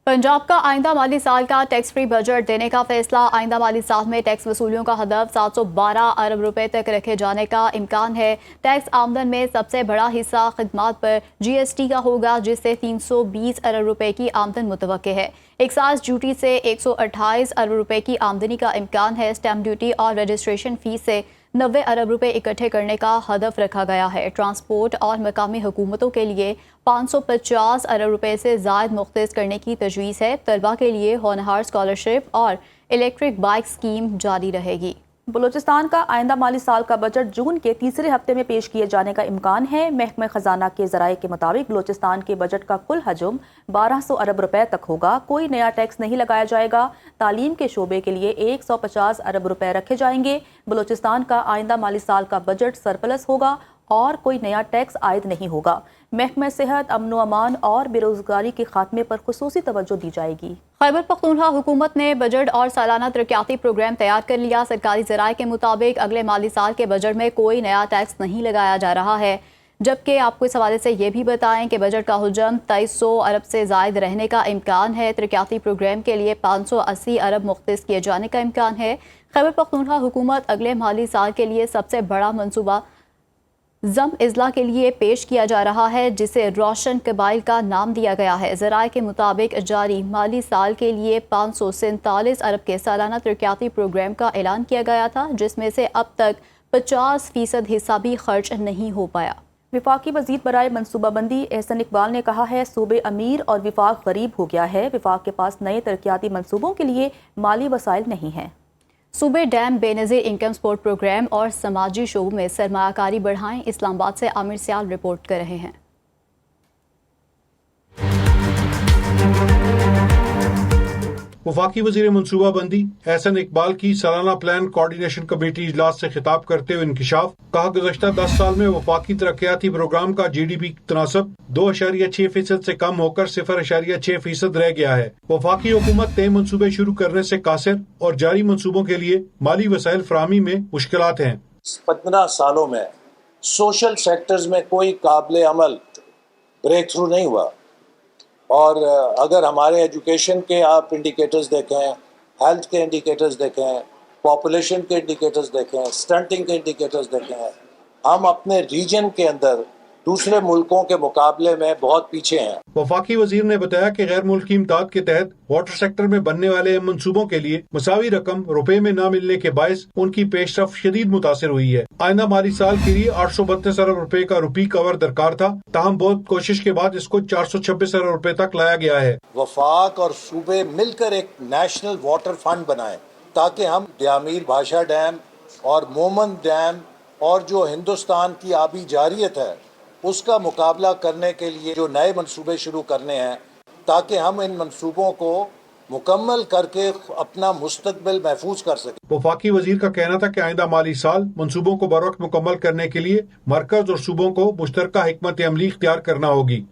पंजाब का आइंदा माली साल का टैक्स फ्री बजट देने का फैसला। आइंदा माली साल में टैक्स वसूलियों का हदफ 712 अरब रुपए तक रखे जाने का इम्कान है। टैक्स आमदन में सबसे बड़ा हिस्सा खिदमात पर GST का होगा, जिससे 320 अरब रुपए की आमदन मुतवक्के है। एक्साइज ड्यूटी से 128 अरब रुपए की आमदनी का इम्कान है। स्टैम्प ड्यूटी और रजिस्ट्रेशन फीस से 90 अरब रुपए इकट्ठे करने का हदफ रखा गया है। ट्रांसपोर्ट और मकामी हुकूमतों के लिए 550 अरब रुपए से ज़ायद मुख्तस करने की तजवीज़ है। तलबा के लिए होनहार स्कॉलरशिप और इलेक्ट्रिक बाइक स्कीम जारी रहेगी। बलूचिस्तान का आइंदा माली साल का बजट जून के तीसरे हफ्ते में पेश किए जाने का इम्कान है। महकमा खजाना के ज़राए के मुताबिक बलूचिस्तान के बजट का कुल हजम 1200 अरब रुपए तक होगा। कोई नया टैक्स नहीं लगाया जाएगा। तालीम के शोबे के लिए 150 अरब रुपए रखे जाएंगे। बलूचिस्तान का आइंदा माली साल का बजट सरप्लस होगा और कोई नया टैक्स आयद नहीं होगा। महकमा सेहत, अमन व अमान और बेरोजगारी के खात्मे पर खुसूसी तवज्जो दी जाएगी। खैबर पख्तूनख्वा हुकूमत ने बजट और सालाना तरक्याती प्रोग्राम तैयार कर लिया। सरकारी ज़राए के मुताबिक अगले माली साल के बजट में कोई नया टैक्स नहीं लगाया जा रहा है, जबकि आपको इस हवाले से ये भी बताएं कि बजट का हुजम 2300 अरब से ज़ायद रहने का इम्कान है। तरक्याती प्रोग्राम के लिए 580 अरब मुख्तस किए जाने का इम्कान है। खैबर पख्तूनख्वा हुकूमत अगले माली साल के लिए सबसे बड़ा मनसूबा ज़म इज़ला के लिए पेश किया जा रहा है, जिसे रोशन कबाइल का नाम दिया गया है। ज़राए के मुताबिक जारी माली साल के लिए 547 अरब के सालाना तरक्याती प्रोग्राम का ऐलान किया गया था, जिसमें से अब तक 50% हिस्सा भी खर्च नहीं हो पाया। विफाकी वज़ीर बराए मनसूबाबंदी एहसन इकबाल ने कहा है, सूबे अमीर और विफाक गरीब हो गया है। विफाक के पास नए तरक्याती मनसूबों के लिए माली वसाइल नहीं हैं। सूबे डैम बेनज़ीर इनकम सपोर्ट प्रोग्राम और समाजी शोबों में सरमायाकारी बढ़ाएं। इस्लामाबाद से आमिर सियाल रिपोर्ट कर रहे हैं। वफाकी वज़ीर मनसूबाबंदी एहसन इकबाल की सालाना प्लान कोऑर्डिनेशन कमेटी इजलास से खिताब करते हुए इंकिशाफ कहा, गुज़श्ता 10 साल में वफाकी तरक्याती प्रोग्राम का GDP तनासब 2.6% से कम होकर 0.6% रह गया है। वफाकी हुकूमत नए मनसूबे शुरू करने से कासिर और जारी मनसूबों के लिए माली वसाइल फराहमी में मुश्किलात हैं। 15 सालों में सोशल सेक्टर्स में कोई काबिल अमल ब्रेक थ्रू नहीं हुआ। और अगर हमारे एजुकेशन के आप इंडिकेटर्स देखें, हेल्थ के इंडिकेटर्स देखें, पॉपुलेशन के इंडिकेटर्स देखें, स्टंटिंग के इंडिकेटर्स देखें, हम अपने रीजन के अंदर दूसरे मुल्कों के मुकाबले में बहुत पीछे हैं। वफाकी वजीर ने बताया कि गैर मुल्की इमदाद के तहत वाटर सेक्टर में बनने वाले मंसूबों के लिए मसावी रकम रुपए में न मिलने के बायस उनकी पेशरफ शदीद मुतासिर हुई है। आइंदा माली साल के लिए 832 अरब रुपए का रुपी कवर दरकार था, ताहम बहुत कोशिश के बाद इसको 426 अरब रुपए तक लाया गया है। वफाक और सूबे मिलकर एक नेशनल वाटर फंड बनाएं ताकि हम दियामीर भाषा डैम और मोमन डैम और जो हिंदुस्तान की आबी जारियत है उसका मुकाबला करने के लिए जो नए मंसूबे शुरू करने हैं, ताकि हम इन मंसूबों को मुकम्मल करके अपना मुस्तकबिल महफूज कर सकें। वफाकी वजीर का कहना था कि आइंदा माली साल मंसूबों को बरवक्त मुकम्मल करने के लिए मरकज और सूबों को मुश्तरका हिकमत अमली इख्तियार करना होगी।